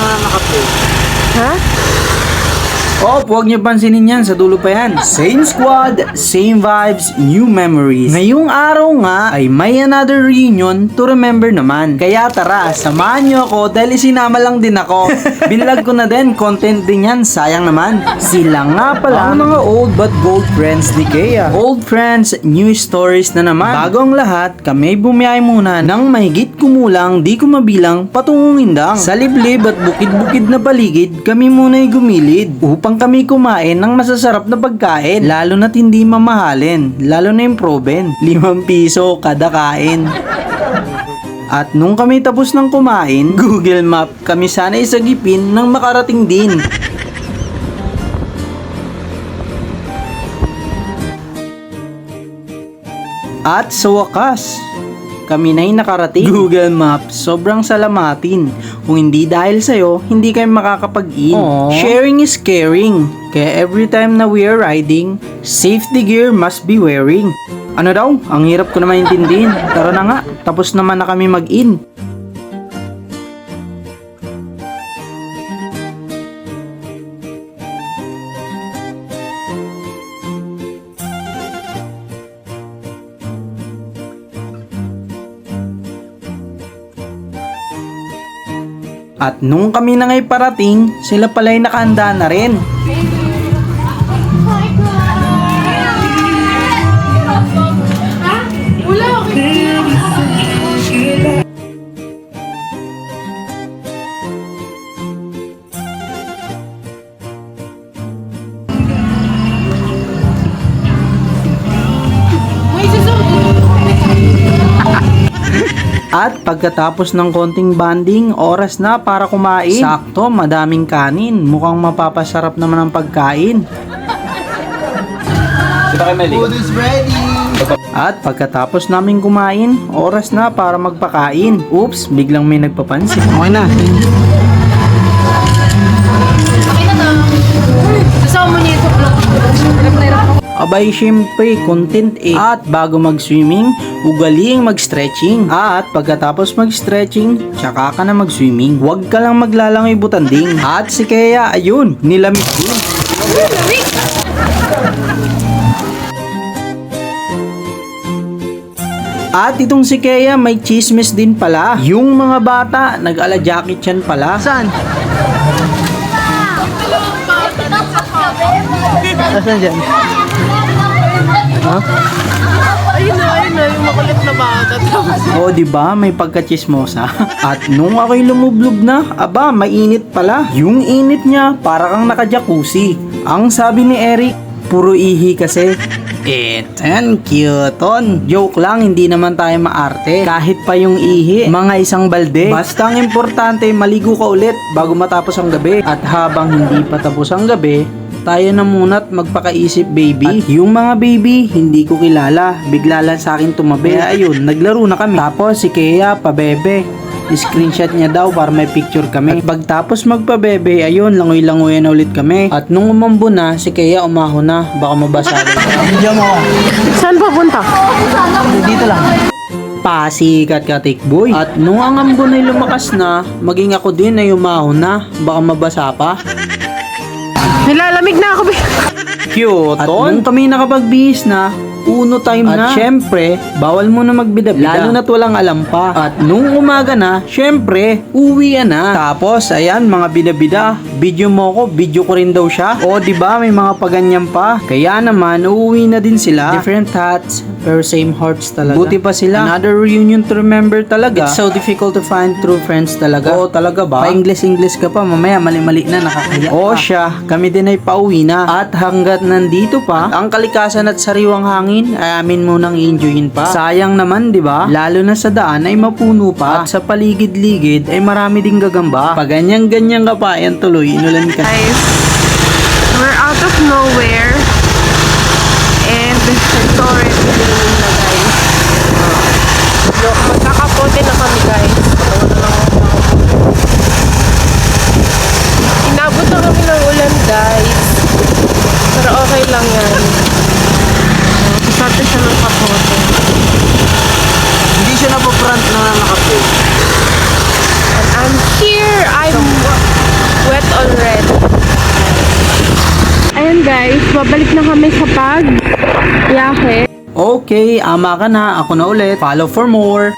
na nakaplay. Ha? Oh, huwag niyo pansinin yan, sa dulo pa yan. Same squad, same vibes, new memories. Ngayong araw nga ay may another reunion to remember naman. Kaya tara, samahan niyo ako dahil isinama lang din ako. Binlag ko na din, content din yan, sayang naman. Sila nga pala ang mga old but gold friends ni Kea. Old friends, new stories na naman. Bago ang lahat, kami bumiyay muna ng mahigit kumulang di ko mabilang patungong Indang. Sa liblib at bukid-bukid na paligid, kami muna'y gumilid upang kami kumain ng masasarap na pagkain, lalo na't hindi mamahalin, lalo na yung proben, 5 piso kada kain. At nung kami tapos ng kumain, Google Map kami sana isagipin ng makarating din. At sa wakas, kami na'y nakarating. Google Maps, sobrang salamatin. Kung hindi dahil sa'yo, hindi kayo makakapag-in. Sharing is caring. Kaya every time na we are riding, safety gear must be wearing. Ano daw? Ang hirap ko na maintindihin. Tara na nga, tapos naman na kami mag-in. At nung kami na nga'y parating, sila pala'y nakahanda na rin. At pagkatapos ng konting banding, oras na para kumain. Sakto, madaming kanin. Mukhang mapapasarap naman ang pagkain. Food is ready! At pagkatapos namin kumain, oras na para magpakain. Oops, biglang may nagpapansin. Okay na. Kasama mo niya ito vlog. Abay, syempre, content eh. At bago mag-swimming, ugaling mag-stretching. At pagkatapos mag-stretching, tsaka ka na mag-swimming. Huwag ka lang maglalangoy butanding. At si Kea, ayun, nilamig din. At itong si Kea, may chismis din pala. Yung mga bata, nag-ala jacket yan pala. Saan? Asan dyan? Huh? Ayun na, yung makulit na bata. O, diba? May pagkachismosa. At nung ako'y lumublob na, aba, mainit pala. Yung init niya, para kang naka-jacuzzi. Ang sabi ni Eric, puro ihi kasi. Etan, cute on. Joke lang, hindi naman tayo maarte. Kahit pa yung ihi, mga isang balde. Basta ang importante, maligo ka ulit bago matapos ang gabi. At habang hindi pa tapos ang gabi, tayo na muna't magpakaisip, baby. At yung mga baby, hindi ko kilala. Bigla lang sa akin tumabi. Kaya ayun, naglaro na kami. Tapos si Kea, pabebe. Screenshot niya daw para may picture kami. At pagtapos magpabebe, ayun, langoy-langoyan na ulit kami. At nung umambo na, si Kea umahon na. Baka mabasa rin. Diyan mo. Saan papunta? Dito lang. Pasikat ka, tikboy. At nung ang ambon ay lumakas na, maging ako din ay umahon na. Baka mabasa pa. Nilalamig na ako. Cute. At nung kami nakapagbihis na, uno time na. At syempre, bawal mo na magbida-bida. Lalo na't walang alam pa. At nung umaga na, syempre, uwi na. Tapos, ayan, mga bida-bida. Video mo ko, video ko rin daw siya. O, diba, may mga paganyan pa. Kaya naman, uuwi na din sila. Different hats, pero same hearts talaga. Buti pa sila. Another reunion to remember talaga. It's so difficult to find true friends talaga. Oo, talaga ba? Pa-English ka pa, mamaya mali-mali na, nakakaya. O siya, kami din ay pauwi na. At hanggat nandito pa, ang kalikasan at sariwang hangin ay amin munang i-enjoyin pa. Sayang naman, di ba? Lalo na sa daan ay mapuno pa. At sa paligid-ligid ay marami ding gagamba. Pag ganyan-ganyan ka pa, yan tuloy, inulan ka. Guys, we're out of nowhere. And it's already raining na, guys. Magkakapote na kami, guys. Inabot na kami ng ulan, guys. Pero okay lang yan. Sasarte siya ng kapote. Hindi siya na po front na nakapote. And I'm here. I'm ayun guys, babalik na kami sa pag-yahe. Okay, ama ka na. Ako na ulit. Follow for more.